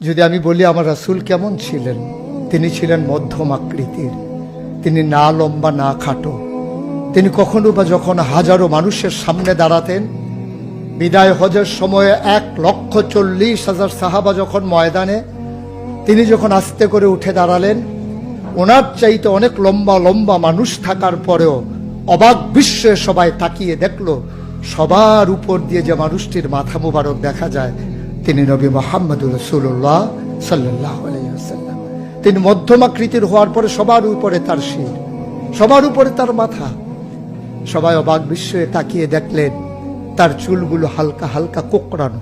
যদি আমি বলি আমার রাসূল কেমন ছিলেন, তিনি ছিলেন মধ্যম আকৃতির। তিনি না লম্বা না খাটো। তিনি কখনো বা যখন হাজারো মানুষের সামনে দাঁড়াতেন, বিদায় হজের সময়ে 1,40,000 সাহাবা যখন ময়দানে, তিনি যখন আস্তে করে উঠে দাঁড়ালেন, ওনার চাইতে অনেক লম্বা লম্বা মানুষ থাকার পরেও অবাক বিস্ময়ে সবাই তাকিয়ে দেখলো সবার উপর দিয়ে যে মানুষটির মাথা মুবারক দেখা যায়, তিনি নবী মুহাম্মদুর রাসূলুল্লাহ সাল্লাল্লাহু আলাইহি ওয়াসাল্লাম। তিনি মধ্যম আকৃতির হওয়ার পরে সবার উপরে তার শির, সবার উপরে তার মাথা। সবাই অবাক বিস্ময়ে তাকিয়ে দেখলেন তার চুলগুলো হালকা হালকা কোঁকড়ানো।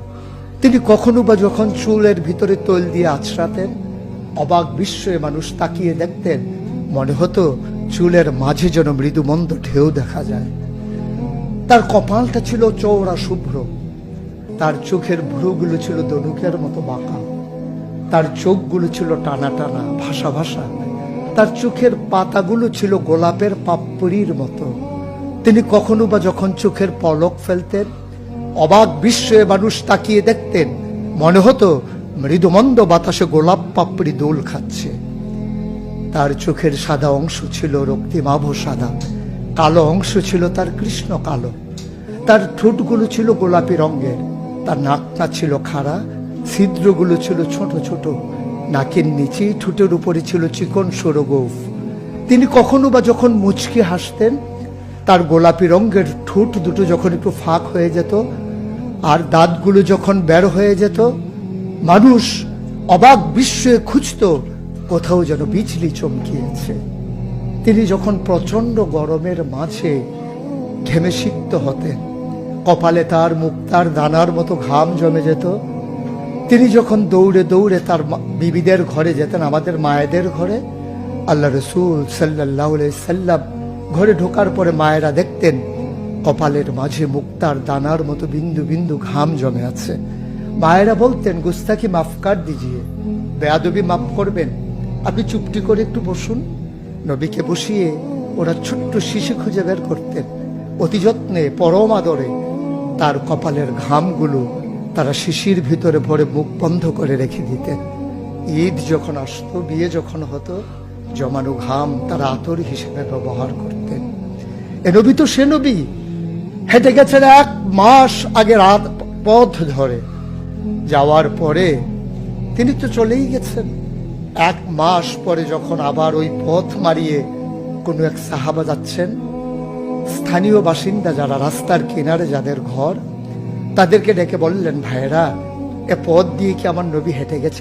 তিনি কখনো বা যখন চুলের ভিতরে তৈল দিয়ে আছড়াতেন, অবাক বিস্ময়ে মানুষ তাকিয়ে দেখতেন, মনে হতো চুলের মাঝে যেন মৃদু মন্দ ঢেউ দেখা যায়। তার কপালটা ছিল চওড়া শুভ্র, তার চোখের ভ্রুগুলো ছিল ধনুকের মতো বাঁকা, তার চোখগুলো ছিল টানা টানা ভাসা ভাসা, তার চোখের পাতাগুলো ছিল গোলাপের পাপড়ির মতো। তিনি কখনো বা যখন চোখের পলক ফেলতেন, অবাক বিস্ময়ে মানুষ তাকিয়ে দেখতেন, মনে হতো মৃদুমন্দ বাতাসে গোলাপ পাপড়ি দোল খাচ্ছে। তার চোখের সাদা অংশ ছিল রক্তিমাভ সাদা, কালো অংশ ছিল তার কৃষ্ণ কালো। তার ঠোঁটগুলো ছিল গোলাপি রঙের, তার নাকটা ছিল খাড়া, ছিদ্রগুলো ছিল ছোট ছোট, নাকের নিচে ঠোঁটের উপরে ছিল চিকন সরু গোঁফ। তিনি কখনো বা যখন মুচকি হাসতেন, তার গোলাপি রঙের ঠোঁট দুটো যখন একটু ফাঁক হয়ে যেত আর দাঁতগুলো যখন বের হয়ে যেত, মানুষ অবাক বিস্ময়ে খুঁজত কোথাও যেন বিজলি চমকিয়েছে। তিনি যখন প্রচন্ড গরমের মাঝে ঘেমে সিক্ত হতেন, কপালে তার মুক্তার দানার মতো ঘাম জমে যেত। তিনি যখন দৌড়ে দৌড়ে তার বিবিদের ঘরে যেতেন, আমাদের মায়েদের ঘরে, আল্লাহ রাসূল সাল্লাল্লাহু আলাইহি সাল্লাম ঘরে ঢোকার পরে মায়েরা দেখতেন কপালের মাঝে মুক্তার দানার মতো বিন্দু বিন্দু ঘাম জমে আছে। মায়েরা বলতেন, গুস্তাকি মাফ কর দিজিয়ে, বেয়াদবি মাফ করবেন, আপনি চুপটি করে একটু বসুন। নবীকে বসিয়ে ওরা ছোট্ট শিশু খুঁজে বের করতেন, অতি যত্নে পরম আদরে তার কপালের ঘামগুলো তারা শিশির ভিতরে ভরে মুখ বন্ধ করে রেখে দিতেন। ঈদ যখন আসতো, বিয়ে যখন হতো, জমানো ঘাম তারা আতর হিসেবে ব্যবহার করতেন। এ নবী তো সে নবী, হেঁটে গেছেন 1 মাস আগে রাত পথ ধরে, যাওয়ার পরে তিনি তো চলেই গেছেন। 1 মাস পরে যখন আবার ওই পথ মারিয়ে কোনো এক সাহাবা যাচ্ছেন, স্থানীয় বাসিন্দা যারা রাস্তার কিনারে যাদের ঘর, তাদেরকে ডেকে বললেন, ভাইরা, এ পথ দিয়ে কি আমার নবী হেঁটে গেছে?